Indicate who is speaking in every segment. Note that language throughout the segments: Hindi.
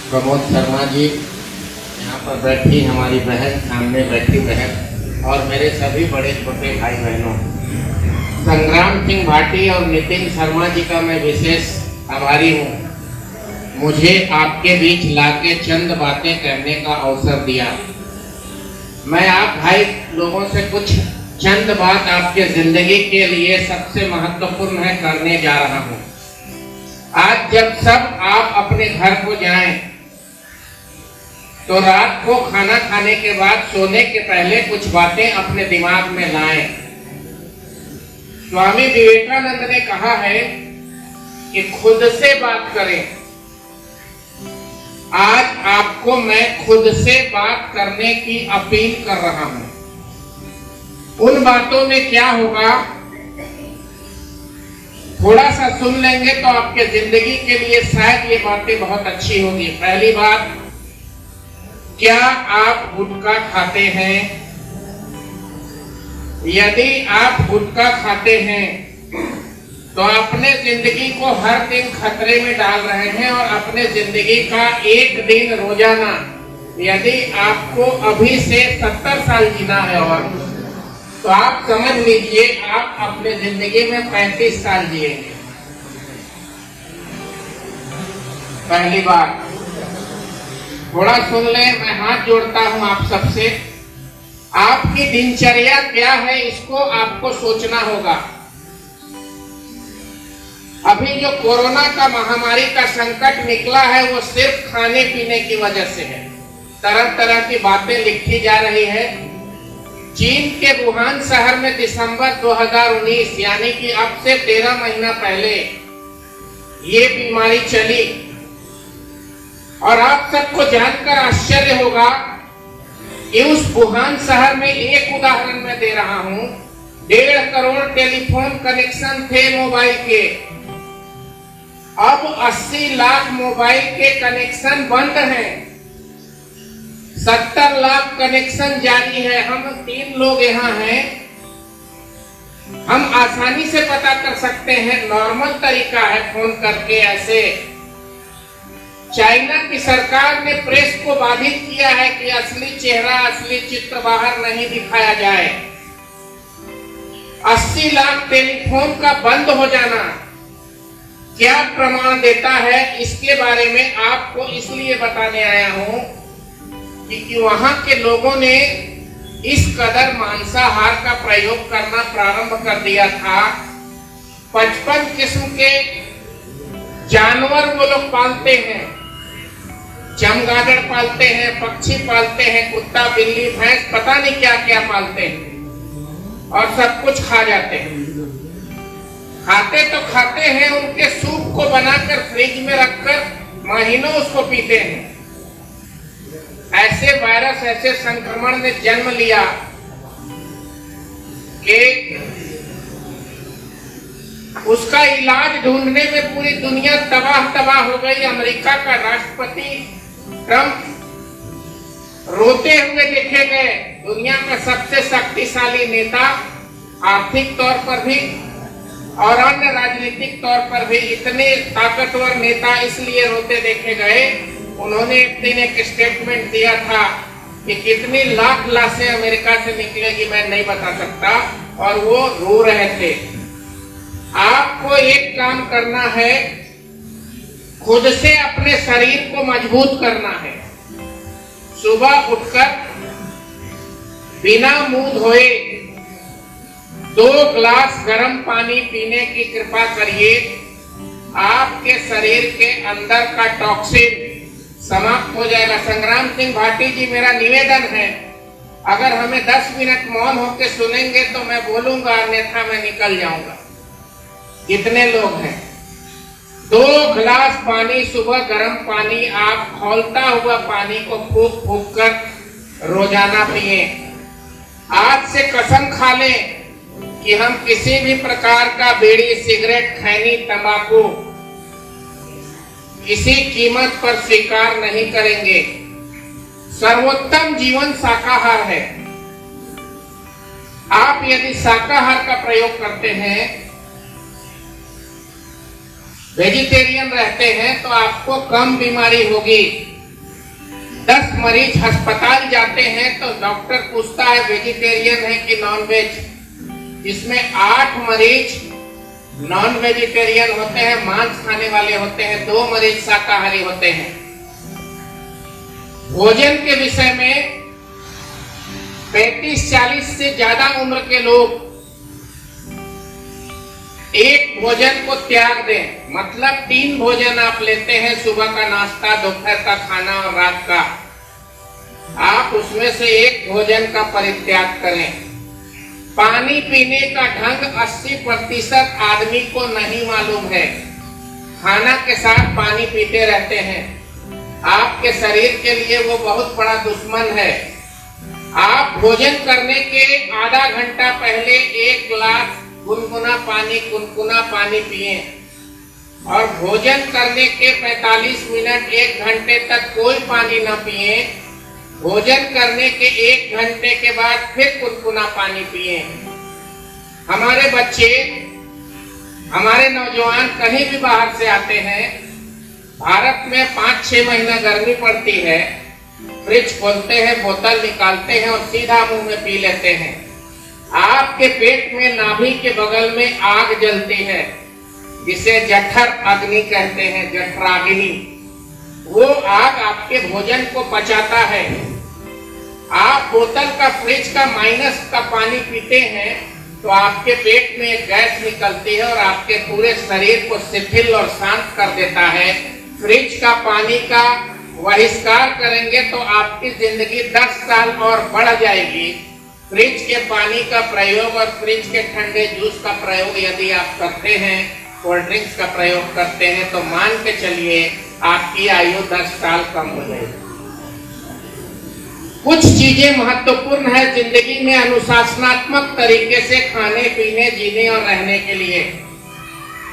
Speaker 1: प्रमोद शर्मा जी, यहाँ पर बैठी हमारी बहन, सामने बैठी बहन, और मेरे सभी बड़े छोटे भाई बहनों, संग्राम सिंह भाटी और नितिन शर्मा जी का मैं विशेष आभारी हूँ। मुझे आपके बीच लाके चंद बातें कहने का अवसर दिया। मैं आप भाई लोगों से कुछ चंद बात आपके जिंदगी के लिए सबसे महत्वपूर्ण है करने जा रहा हूँ। आज जब सब आप अपने घर को जाएं, तो रात को खाना खाने के बाद सोने के पहले कुछ बातें अपने दिमाग में लाएं। स्वामी विवेकानंद ने कहा है कि खुद से बात करें। आज आपको मैं खुद से बात करने की अपील कर रहा हूं। उन बातों में क्या होगा, थोड़ा सा सुन लेंगे तो आपके जिंदगी के लिए शायद ये बातें बहुत अच्छी होगी। पहली बात, क्या आप गुटखा खाते हैं? यदि आप गुटखा खाते हैं तो अपने जिंदगी को हर दिन खतरे में डाल रहे हैं, और अपने जिंदगी का एक दिन रोजाना, यदि आपको अभी से 70 साल जीना है और तो आप समझ लीजिए आप अपने जिंदगी में 35 साल जिएंगे। पहली बात, थोड़ा सुन ले, मैं हाथ जोड़ता हूं आप सबसे। आपकी दिनचर्या क्या है, इसको आपको सोचना होगा। अभी जो कोरोना का महामारी का संकट निकला है, वो सिर्फ खाने पीने की वजह से है। तरह तरह की बातें लिखी जा रही है। चीन के वुहान शहर में दिसंबर 2019 यानी कि अब से 13 महीना पहले ये बीमारी चली, और आप सबको जानकर आश्चर्य होगा कि उस वुहान शहर में, एक उदाहरण मैं दे रहा हूं, 1.5 करोड़ टेलीफोन कनेक्शन थे मोबाइल के। अब 80 लाख मोबाइल के कनेक्शन बंद हैं, 70 लाख कनेक्शन जारी है। हम 3 लोग यहाँ हैं, हम आसानी से पता कर सकते हैं, नॉर्मल तरीका है फोन करके। ऐसे चाइना की सरकार ने प्रेस को बाधित किया है कि असली चेहरा, असली चित्र बाहर नहीं दिखाया जाए। 80 लाख टेलीफोन का बंद हो जाना क्या प्रमाण देता है, इसके बारे में आपको इसलिए बताने आया हूं कि वहां के लोगों ने इस कदर मांसाहार का प्रयोग करना प्रारंभ कर दिया था। 55 किस्म के जानवर वो लोग पालते हैं, चमगादड़ पालते हैं, पक्षी पालते हैं, कुत्ता, बिल्ली, भैंस, पता नहीं क्या क्या पालते हैं, और सब कुछ खा जाते हैं। खाते तो खाते हैं, उनके सूप को बनाकर फ्रिज में रखकर महीनों उसको पीते हैं। ऐसे वायरस, ऐसे संक्रमण ने जन्म लिया कि उसका इलाज ढूंढने में पूरी दुनिया तबाह हो गई। अमेरिका का राष्ट्रपति ट्रंप रोते हुए देखे गए। दुनिया का सबसे शक्तिशाली नेता, आर्थिक तौर पर भी और अन्य राजनीतिक तौर पर भी इतने ताकतवर नेता इसलिए रोते देखे गए। उन्होंने एक दिन एक स्टेटमेंट दिया था कि कितनी लाख लाशें अमेरिका से निकलेगी मैं नहीं बता सकता, और वो रो रहे थे। आपको एक काम करना है, खुद से अपने शरीर को मजबूत करना है। सुबह उठकर बिना मुंह धोए 2 गिलास गर्म पानी पीने की कृपा करिए। आपके शरीर के अंदर का टॉक्सिन समाप्त हो जाएगा। संग्राम सिंह भाटी जी, मेरा निवेदन है, अगर हमें 10 मिनट मौन होकर सुनेंगे तो मैं बोलूंगा, अन्यथा मैं निकल जाऊंगा। कितने लोग हैं? 2 गिलास पानी, सुबह गर्म पानी, आप खौलता हुआ पानी को फूंक फूंक कर रोजाना पिए। आज से कसम खा लें कि हम किसी भी प्रकार का बीड़ी, सिगरेट, खैनी, तंबाकू किसी कीमत पर स्वीकार नहीं करेंगे। सर्वोत्तम जीवन शाकाहार है। आप यदि शाकाहार का प्रयोग करते हैं, वेजिटेरियन रहते हैं, तो आपको कम बीमारी होगी। 10 मरीज अस्पताल जाते हैं तो डॉक्टर पूछता है वेजिटेरियन है कि नॉन वेज। इसमें 8 मरीज नॉन वेजिटेरियन होते हैं, मांस खाने वाले होते हैं, 2 मरीज शाकाहारी होते हैं। भोजन के विषय में 35-40 से ज्यादा उम्र के लोग एक भोजन को त्याग दें, मतलब 3 भोजन आप लेते हैं, सुबह का नाश्ता, दोपहर का खाना और रात का, आप उसमें से एक भोजन का परित्याग करें। पानी पीने का ढंग 80% आदमी को नहीं मालूम है, खाना के साथ पानी पीते रहते हैं। आपके शरीर के लिए वो बहुत बड़ा दुश्मन है। आप भोजन करने के आधा घंटा पहले 1 गिलास गुनगुना पानी पिए और भोजन करने के 45 मिनट 1 घंटे तक कोई पानी न पिए। भोजन करने के 1 घंटे के बाद फिर गुनगुना पानी पिए। हमारे बच्चे, हमारे नौजवान कहीं भी बाहर से आते हैं, भारत में 5-6 महीना गर्मी पड़ती है, फ्रिज खोलते हैं, बोतल निकालते हैं और सीधा मुंह में पी लेते हैं। आपके पेट में नाभि के बगल में आग जलती है, जिसे जठर अग्नि कहते हैं, जठराग्नि। वो आग आपके भोजन को पचाता है। आप बोतल का, फ्रिज का माइनस का पानी पीते हैं तो आपके पेट में एक गैस निकलती है और आपके पूरे शरीर को शिथिल और शांत कर देता है। फ्रिज का पानी का बहिष्कार करेंगे तो आपकी जिंदगी 10 साल और बढ़ जाएगी। फ्रिज के पानी का प्रयोग और फ्रिज के ठंडे जूस का प्रयोग यदि आप करते हैं, कोल्ड ड्रिंक्स का प्रयोग करते हैं, तो मान के चलिए आपकी आयु 10 साल कम हो जाएगी। कुछ चीजें महत्वपूर्ण है जिंदगी में अनुशासनात्मक तरीके से खाने, पीने, जीने और रहने के लिए।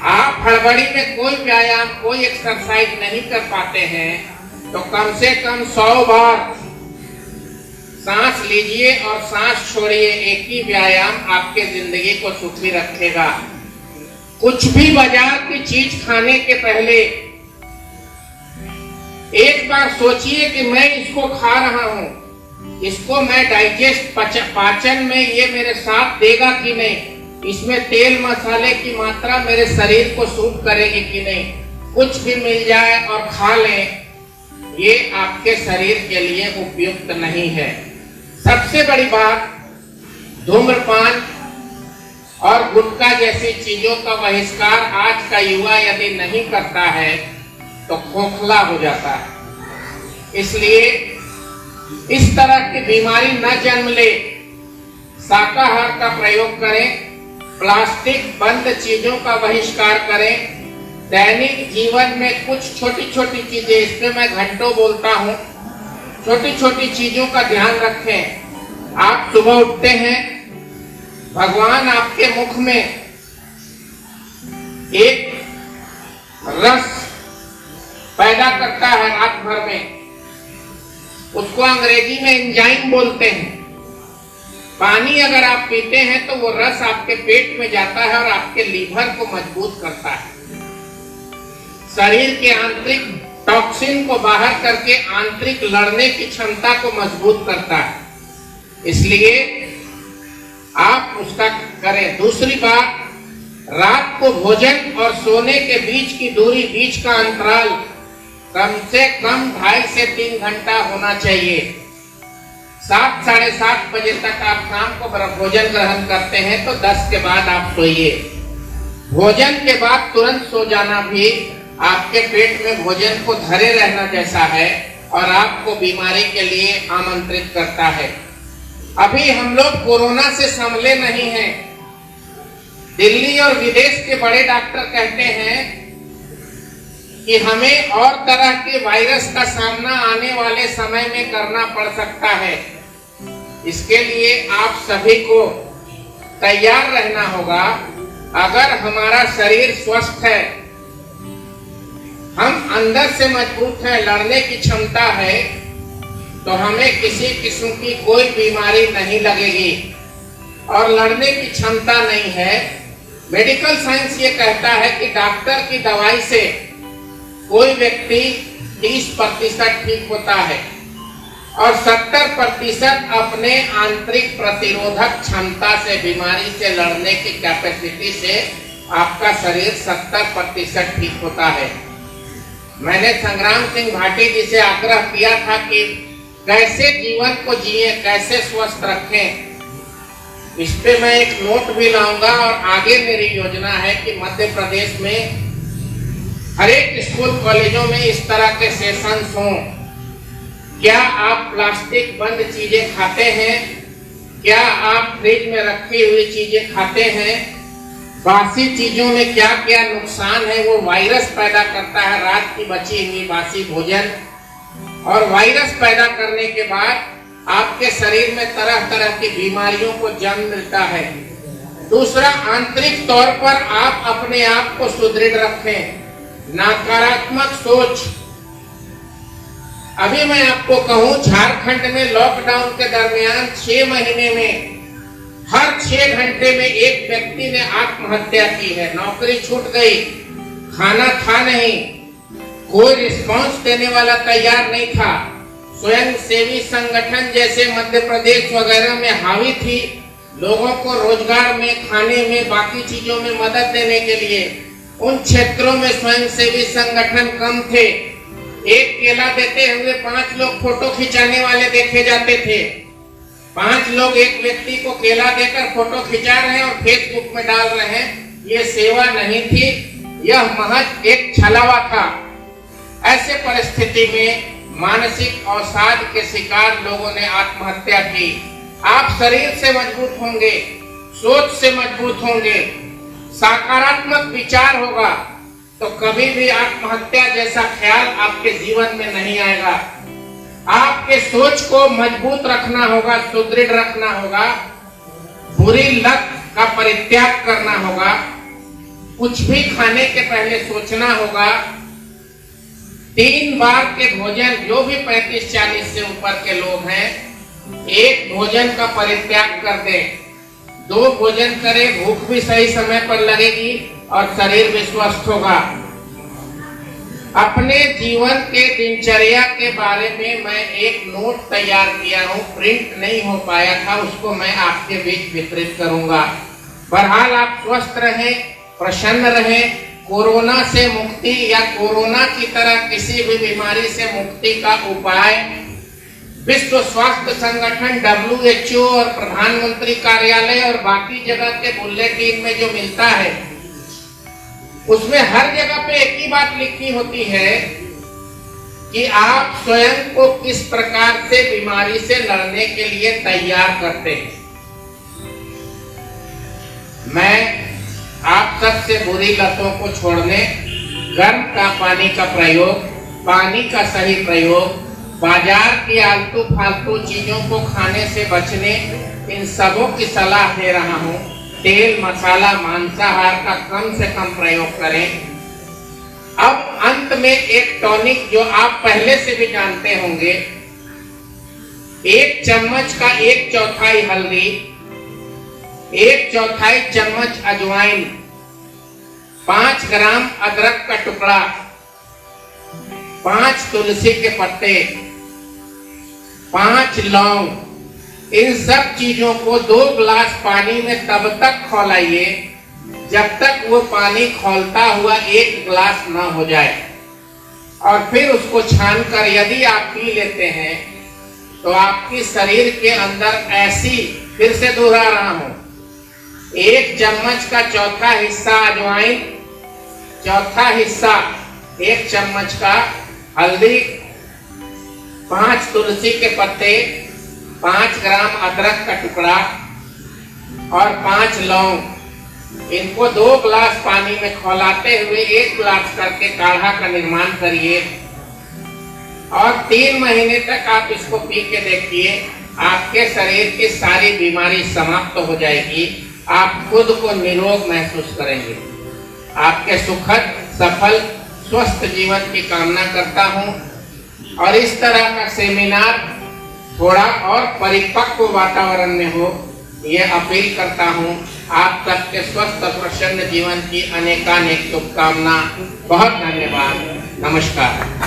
Speaker 1: आप हड़बड़ी में कोई व्यायाम, कोई एक्सरसाइज नहीं कर पाते हैं तो कम से कम 100 बार सांस लीजिए और सांस छोड़िए। एक ही व्यायाम आपके जिंदगी को सुखी रखेगा। कुछ भी बाजार की चीज खाने के पहले एक बार सोचिए कि मैं इसको खा रहा हूं, इसको मैं डाइजेस्ट पाचन में ये मेरे साथ देगा कि नहीं, इसमें तेल मसाले की मात्रा मेरे शरीर को सूट करेगी कि नहीं। कुछ भी मिल जाए और खा लें, ये आपके शरीर के लिए उपयुक्त नहीं है। सबसे बड़ी बात, धूम्रपान और गुटखा जैसी चीजों का बहिष्कार आज का युवा यदि नहीं करता है तो खोखला हो जाता है। इसलिए इस तरह की बीमारी न जन्म ले, शाकाहार का प्रयोग करें, प्लास्टिक बंद चीजों का बहिष्कार करें। दैनिक जीवन में कुछ छोटी छोटी चीजें, इसमें मैं घंटों बोलता हूं, छोटी छोटी चीजों का ध्यान रखें। आप सुबह उठते हैं, भगवान आपके मुख में एक रस पैदा करता है रात भर में, उसको अंग्रेजी में एंजाइम बोलते हैं। पानी अगर आप पीते हैं तो वो रस आपके पेट में जाता है और आपके लीवर को मजबूत करता है, शरीर के आंतरिक टॉक्सिन को बाहर करके आंतरिक लड़ने की क्षमता को मजबूत करता है। इसलिए आप उसका करें। दूसरी बात, रात को भोजन और सोने के बीच की दूरी, बीच का अंतराल कम से कम 2.5 से 3 घंटा होना चाहिए। 7 साढ़े 7 बजे तक आप शाम को भोजन ग्रहण करते हैं तो 10 के बाद आप सोइए। भोजन के बाद तुरंत सो जाना भी आपके पेट में भोजन को धरे रहना जैसा है और आपको बीमारी के लिए आमंत्रित करता है। अभी हम लोग कोरोना से संभले नहीं हैं। दिल्ली और विदेश के बड़े डॉक्टर कहते हैं कि हमें और तरह के वायरस का सामना आने वाले समय में करना पड़ सकता है। इसके लिए आप सभी को तैयार रहना होगा। अगर हमारा शरीर स्वस्थ है, हम अंदर से मजबूत हैं, लड़ने की क्षमता है, तो हमें किसी किस्म की कोई बीमारी नहीं लगेगी। और लड़ने की क्षमता नहीं है, मेडिकल साइंस ये कहता है कि डॉक्टर की दवाई से कोई व्यक्ति 30% ठीक होता है, और 70% अपने आंतरिक प्रतिरोधक क्षमता से, बीमारी से लड़ने की कैपेसिटी से आपका शरीर 70% ठीक होता है। मैंने संग्राम सिंह भाटी जी से आग्रह किया था कि कैसे जीवन को जिए, कैसे स्वस्थ रखें। इस पे मैं एक नोट भी लाऊंगा और आगे मेरी योजना है कि मध्य प्रदेश में हर एक स्कूल कॉलेजों में इस तरह के सेशंस हों। क्या आप प्लास्टिक बंद चीजें खाते हैं? क्या आप फ्रिज में रखी हुई चीजें खाते हैं? बासी चीजों में क्या क्या नुकसान है? वो वायरस पैदा करता है, रात की बची हुई बासी भोजन, और वायरस पैदा करने के बाद आपके शरीर में तरह तरह की बीमारियों को जन्म मिलता है। दूसरा, आंतरिक तौर पर आप अपने आप को सुदृढ़ रखें। नकारात्मक सोच, अभी मैं आपको कहूं, झारखंड में लॉकडाउन के दरमियान 6 महीने में हर 6 घंटे में एक व्यक्ति ने आत्महत्या की है। नौकरी छूट गई, खाना था नहीं, कोई रिस्पांस देने वाला तैयार नहीं था। स्वयं सेवी संगठन जैसे मध्य प्रदेश वगैरह में हावी थी लोगों को रोजगार में, खाने में, बाकी चीजों में मदद देने के लिए। उन क्षेत्रों में स्वयं सेवी संगठन कम थे। एक केला देते हुए 5 लोग फोटो खिंचाने वाले देखे जाते थे। 5 लोग एक व्यक्ति को केला देकर फोटो खिंचा रहे हैं और फेसबुक में डाल रहे हैं। ये सेवा नहीं थी, यह महज एक छलावा था। ऐसे परिस्थिति में मानसिक अवसाद के शिकार लोगों ने आत्महत्या की। आप शरीर से मजबूत होंगे, सोच से मजबूत होंगे, सकारात्मक विचार होगा तो कभी भी आत्महत्या जैसा ख्याल आपके जीवन में नहीं आएगा। आपके सोच को मजबूत रखना होगा, सुदृढ़ रखना होगा, बुरी लत का परित्याग करना होगा। कुछ भी खाने के पहले सोचना होगा। 3 बार के भोजन, जो भी 35-40 से ऊपर के लोग हैं, 1 भोजन का परित्याग कर दें। 2 भोजन करें, भूख भी सही समय पर लगेगी और शरीर भी स्वस्थ होगा। अपने जीवन के दिनचर्या के बारे में मैं एक नोट तैयार किया हूँ, प्रिंट नहीं हो पाया था, उसको मैं आपके बीच वितरित करूंगा। बहरहाल आप स्वस्थ रहें, प्रसन्न रहें। कोरोना से मुक्ति या कोरोना की तरह किसी भी बीमारी से मुक्ति का उपाय विश्व स्वास्थ्य संगठन WHO और प्रधानमंत्री कार्यालय और बाकी जगह के बुलेटिन में जो मिलता है, उसमें हर जगह पे एक ही बात लिखी होती है कि आप स्वयं को किस प्रकार से बीमारी से लड़ने के लिए तैयार करते हैं। मैं आप सबसे बुरी लतों को छोड़ने, गर्म का पानी का प्रयोग, पानी का सही प्रयोग, बाजार की आलतू फालतू चीजों को खाने से बचने, इन सबों की सलाह दे रहा हूँ। तेल, मसाला, मांसाहार का कम से कम प्रयोग करें। अब अंत में एक टॉनिक जो आप पहले से भी जानते होंगे, 1 चम्मच का 1/4 हल्दी, 1/4 चम्मच अजवाइन, 5 ग्राम अदरक का टुकड़ा, 5 तुलसी के पत्ते, 5 लौंग, इन सब चीजों को 2 गिलास पानी में तब तक खौलाइए जब तक वो पानी खौलता हुआ 1 गिलास ना हो जाए, और फिर उसको छानकर यदि आप पी लेते हैं तो आपकी शरीर के अंदर ऐसी, फिर से दोहरा रहा हूं, 1 चम्मच का 1/4 हिस्सा अजवाइन, 1/4 हिस्सा 1 चम्मच का हल्दी, 5 तुलसी के पत्ते, 5 ग्राम अदरक का टुकड़ा और 5 लौंग, इनको 2 गिलास पानी में खौलाते हुए 1 गिलास करके काढ़ा का निर्माण करिए और 3 महीने तक आप इसको पी के देखिए। आपके शरीर की सारी बीमारी समाप्त हो जाएगी। आप खुद को निरोग महसूस करेंगे। आपके सुखद, सफल, स्वस्थ जीवन की कामना करता हूं और इस तरह का सेमिनार थोड़ा और परिपक्व वातावरण में हो, ये अपील करता हूं। आप सबके स्वस्थ और प्रसन्न जीवन की अनेकानेक शुभकामना। बहुत धन्यवाद। नमस्कार।